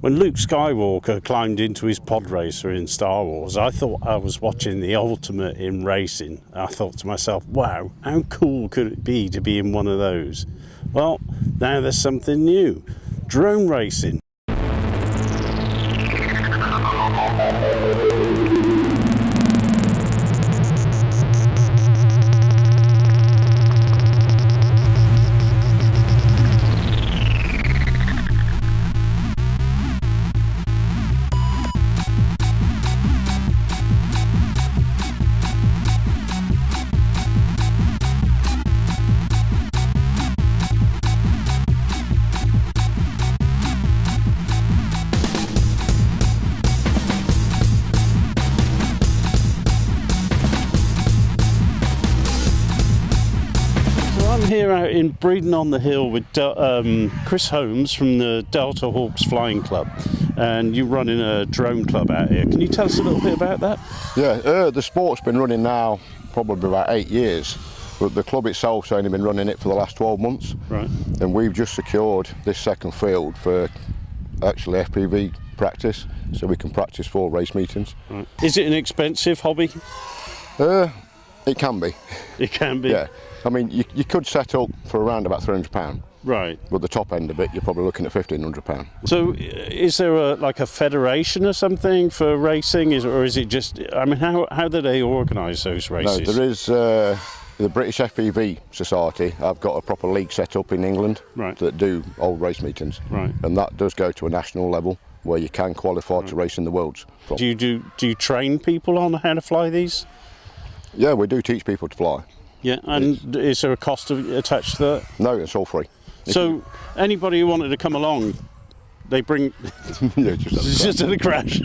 When Luke Skywalker climbed into his pod racer in Star Wars, I thought I was watching the ultimate in racing. I thought to myself, wow, how cool could it be to be in one of those? Well, now there's something new. Drone racing. Here out in Breedon on the Hill with Chris Holmes from the Delta Hawks Flying Club, and you're running a drone club out here. Can you tell us a little bit about that? Yeah, the sport's been running now probably about 8 years, but the club itself's only been running it for the last 12 months. Right. And we've just secured this second field for actually FPV practice, so we can practice for race meetings. Right. Is it an expensive hobby? It can be. It can be? Yeah. I mean, you could set up for around about £300. Right. But the top end of it, you're probably looking at £1,500. So is there like a federation or something for racing, or is it just, I mean, how do they organise those races? No, there is the British FPV Society. I've got a proper league set up in England. Right. That do old race meetings. Right. And that does go to a national level where you can qualify to race in the Worlds. Do you train people on how to fly these? Yeah, we do teach people to fly. Yeah, and is there a cost attached to that? No, it's all free. So anybody who wanted to come along, they bring... Yeah, just at a crash.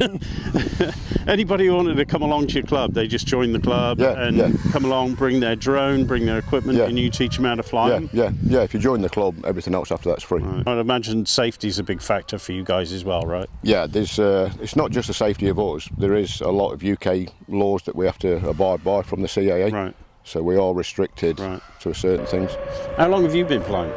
Anybody who wanted to come along to your club, they just join the club and come along, bring their drone, bring their equipment, and you teach them how to fly them? Yeah, if you join the club, everything else after that's free. Right. I'd imagine safety is a big factor for you guys as well, right? Yeah, there's, it's not just the safety of us, there is a lot of UK laws that we have to abide by from the CAA. Right. So we are restricted to certain things. How long have you been flying?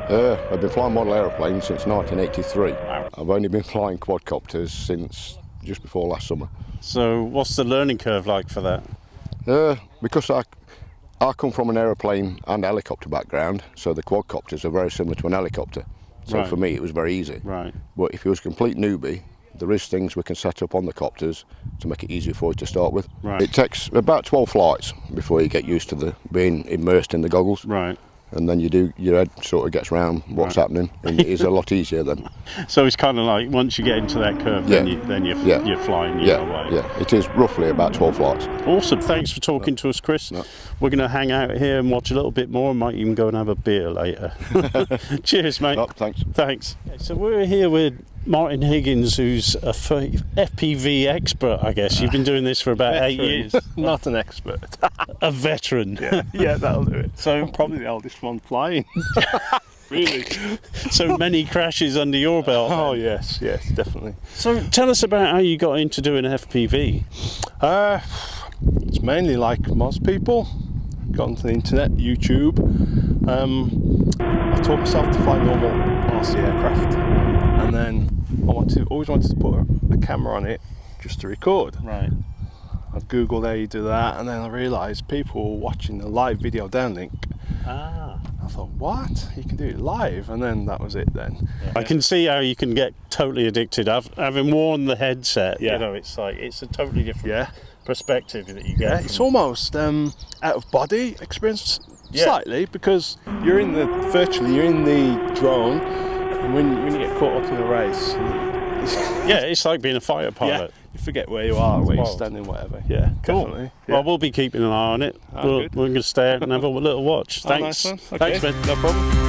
I've been flying model aeroplanes since 1983. Wow. I've only been flying quadcopters since just before last summer. So what's the learning curve like for that? Because I come from an aeroplane and helicopter background, so the quadcopters are very similar to an helicopter. So for me it was very easy. Right. But if you was a complete newbie, there is things we can set up on the copters to make it easier for you to start with. Right. It takes about 12 flights before you get used to being immersed in the goggles. Right. And then your head sort of gets around what's happening, and it is a lot easier then. So it's kind of like once you get into that curve, then you're flying your way. Yeah, it is roughly about 12 flights. Awesome, thanks for talking to us, Chris. No. We're going to hang out here and watch a little bit more, and might even go and have a beer later. Cheers, mate. No, thanks. Thanks. So we're here with Martin Higgins, who's a FPV expert, I guess. You've been doing this for about 8 years. Not an expert. A veteran. Yeah, that'll do it. So I'm probably the oldest one flying. Really. So many crashes under your belt. Oh yes, definitely. So tell us about how you got into doing FPV. It's mainly like most people. Got onto the internet, YouTube. I taught myself to fly normal RC aircraft, and then I always wanted to put a camera on it just to record. Right. I googled how you do that, and then I realised people were watching the live video downlink. I thought, what? You can do it live? And then that was it then. Yeah. I can see how you can get totally addicted. Having worn the headset, you know, it's like, it's a totally different perspective that you get. Yeah, it's almost out of body experience slightly, because you're in the drone, and when you get caught up in a race, it's like being a fighter pilot. You forget where you are, where you're standing, whatever. Yeah, cool. Definitely. Yeah. Well, we'll be keeping an eye on it. We're going to stay out and have a little watch. Thanks. Nice one. Okay. Thanks, man. No problem.